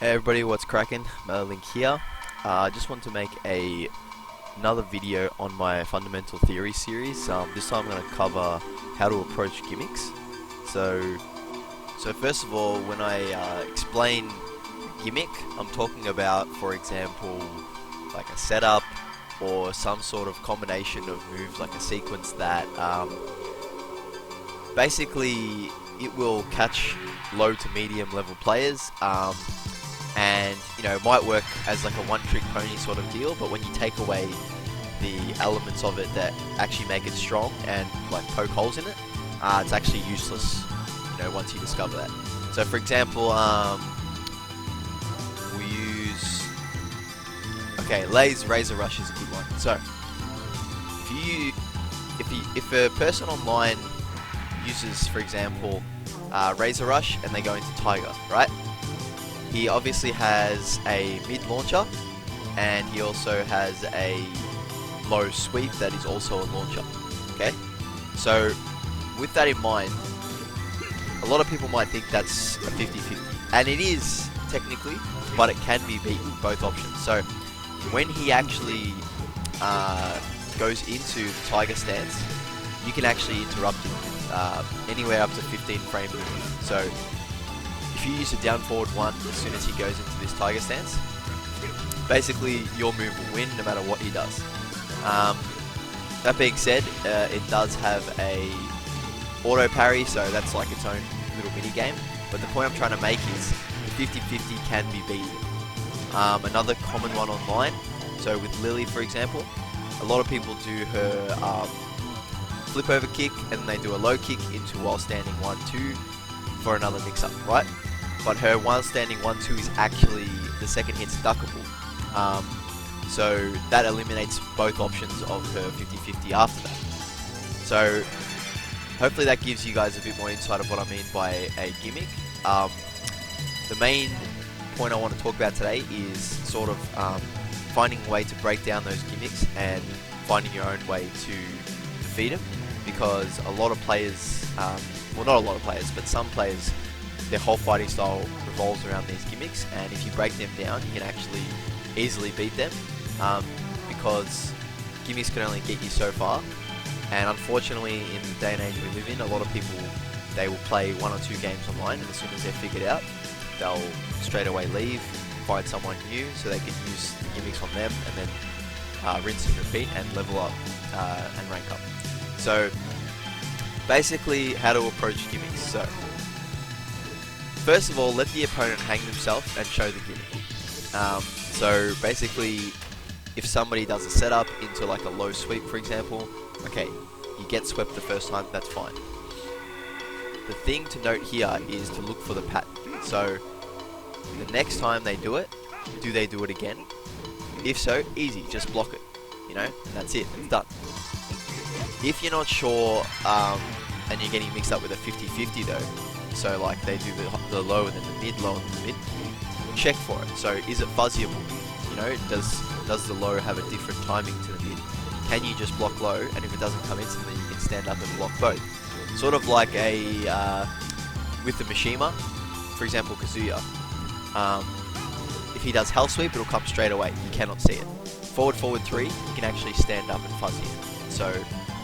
Hey everybody, what's cracking? Mellowlink here. I just want to make another video on my fundamental theory series. This time I'm going to cover how to approach gimmicks. So first of all, when I explain gimmick, I'm talking about, for example, like a setup or some sort of combination of moves, like a sequence that basically it will catch low to medium level players. And it might work as like a one-trick pony sort of deal, but when you take away the elements of it that actually make it strong and like poke holes in it, it's actually useless, once you discover that. So for example, we use, Lay's Razor Rush is a good one. So if a person online uses, for example, Razor Rush and they go into Tiger, right? He obviously has a mid launcher, and he also has a low sweep that is also a launcher. Okay, so with that in mind, a lot of people might think that's a 50-50, and it is technically, but it can be beaten, both options. So when he actually goes into the Tiger stance, you can actually interrupt him anywhere up to 15 frame movement. So if you use a down forward one as soon as he goes into this Tiger stance, basically your move will win no matter what he does. That being said, it does have a auto parry, so that's like its own little mini game. But the point I'm trying to make is the 50-50 can be beaten. Another common one online, so with Lily for example, a lot of people do her flip over kick and then they do a low kick into while standing 1-2 for another mix up, right? But her while standing 1-2 is actually the second hit's duckable. So that eliminates both options of her 50-50 after that. So hopefully that gives you guys a bit more insight of what I mean by a gimmick. The main point I want to talk about today is sort of finding a way to break down those gimmicks and finding your own way to defeat them, because a lot of players, well, not a lot of players, but some players, their whole fighting style revolves around these gimmicks, and if you break them down, you can actually easily beat them, because gimmicks can only get you so far. And unfortunately, in the day and age we live in, a lot of people, they will play 1 or 2 games online, and as soon as they're figured out, they'll straight away leave, find someone new so they can use the gimmicks on them, and then rinse and repeat and level up and rank up. So basically, how to approach gimmicks. So first of all, let the opponent hang themselves and show the gimmick. So basically, if somebody does a setup into like a low sweep, for example, okay, you get swept the first time, that's fine. The thing to note here is to look for the pattern. So the next time they do it, do they do it again? If so, easy, just block it, and that's it, it's done. If you're not sure, and you're getting mixed up with a 50-50 though, so like they do the low and then the mid, low and the mid, check for it. So is it fuzzyable? Does the low have a different timing to the mid? Can you just block low, and if it doesn't come instantly, you can stand up and block both? Sort of like with the Mishima, for example, Kazuya. If he does hell sweep, it'll come straight away. You cannot see it. Forward 3, you can actually stand up and fuzzy it. So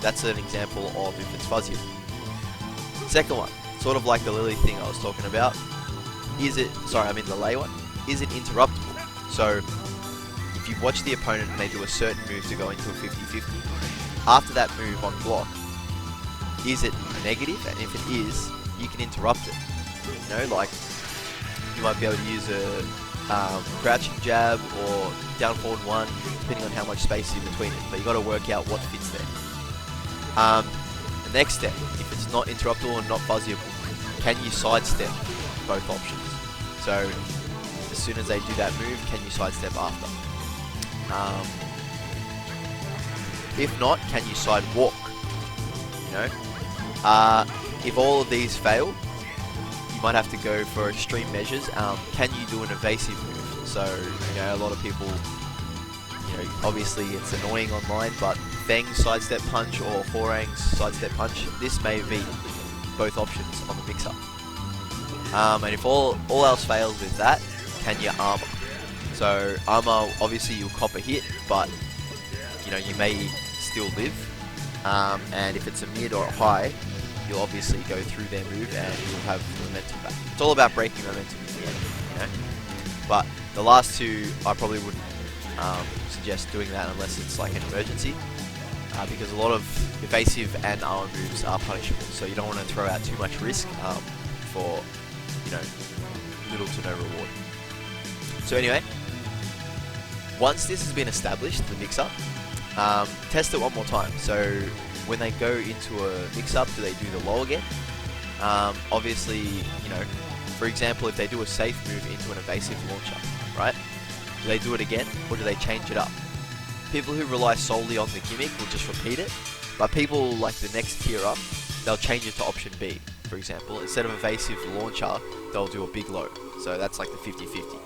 that's an example of if it's fuzzy. Second one, sort of like the Lily thing I was talking about. The Lay one. Is it interruptible? So if you watch the opponent and they do a certain move to go into a 50-50, after that move on block, is it negative? And if it is, you can interrupt it. Like you might be able to use a crouching jab or down forward 1, depending on how much space is in between it. But you got to work out what fits there. The next step, if it's not interruptible and not fuzzyable, can you sidestep both options? So as soon as they do that move, can you sidestep after? If not, can you sidewalk? If all of these fail, you might have to go for extreme measures. Can you do an evasive move? So a lot of people, obviously it's annoying online, but Feng's sidestep punch or Horang's sidestep punch, this may be both options on the mix-up. And if all else fails with that, can your armor. So armor, obviously you'll cop a hit, but you know, you may still live. And if it's a mid or a high, you'll obviously go through their move and you'll have momentum back. It's all about breaking momentum in the end, you know. But the last two, I probably wouldn't suggest doing that unless it's like an emergency, because a lot of evasive and armor moves are punishable. So you don't want to throw out too much risk for, you know, little to no reward. So anyway, once this has been established, the mix-up, test it one more time. So when they go into a mix-up, do they do the low again? Obviously, you know, for example, if they do a safe move into an evasive launcher, right? Do they do it again, or do they change it up? People who rely solely on the gimmick will just repeat it, but people like the next tier up, they'll change it to option B, for example. Instead of evasive launcher, they'll do a big low. So that's like the 50-50.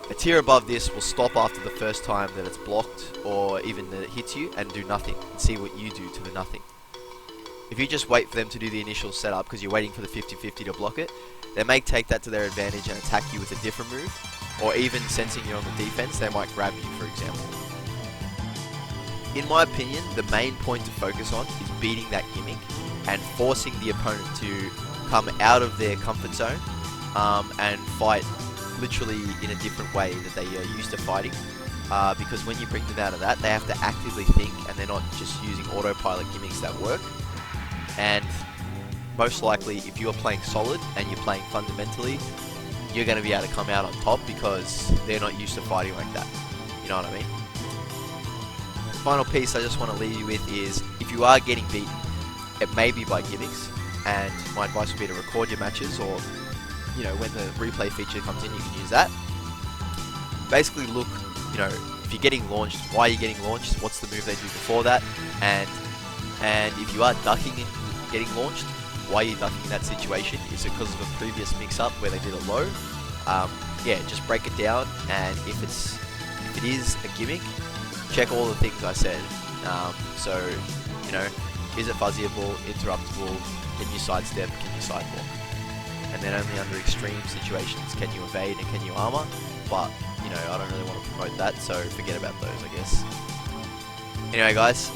A tier above this will stop after the first time that it's blocked, or even that it hits you, and do nothing, and see what you do to the nothing. If you just wait for them to do the initial setup because you're waiting for the 50-50 to block it, they may take that to their advantage and attack you with a different move, or even sensing you're on the defense, they might grab you, for example. In my opinion, the main point to focus on is beating that gimmick and forcing the opponent to come out of their comfort zone and fight literally in a different way that they are used to fighting, because when you bring them out of that, they have to actively think, and they're not just using autopilot gimmicks that work. And most likely, if you're playing solid and you're playing fundamentally, you're going to be able to come out on top because they're not used to fighting like that. You know what I mean? The final piece I just want to leave you with is, if you are getting beaten, it may be by gimmicks, and my advice would be to record your matches, or you know, when the replay feature comes in, you can use that. Basically look, you know, if you're getting launched, why are you getting launched, what's the move they do before that, and if you are ducking and getting launched, why are you ducking in that situation? Is it because of a previous mix-up where they did it low? Yeah, just break it down, and if it is a gimmick, check all the things I said. So, you know, is it fuzzyable, interruptible, can you sidestep, can you sidewalk? And then only under extreme situations can you evade and can you armor, but, you know, I don't really want to promote that, so forget about those, I guess. Anyway guys,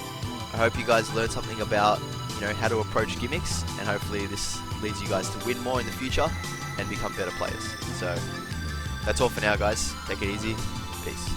I hope you guys learned something about, you know, how to approach gimmicks, and hopefully this leads you guys to win more in the future and become better players. So, that's all for now guys, take it easy, peace.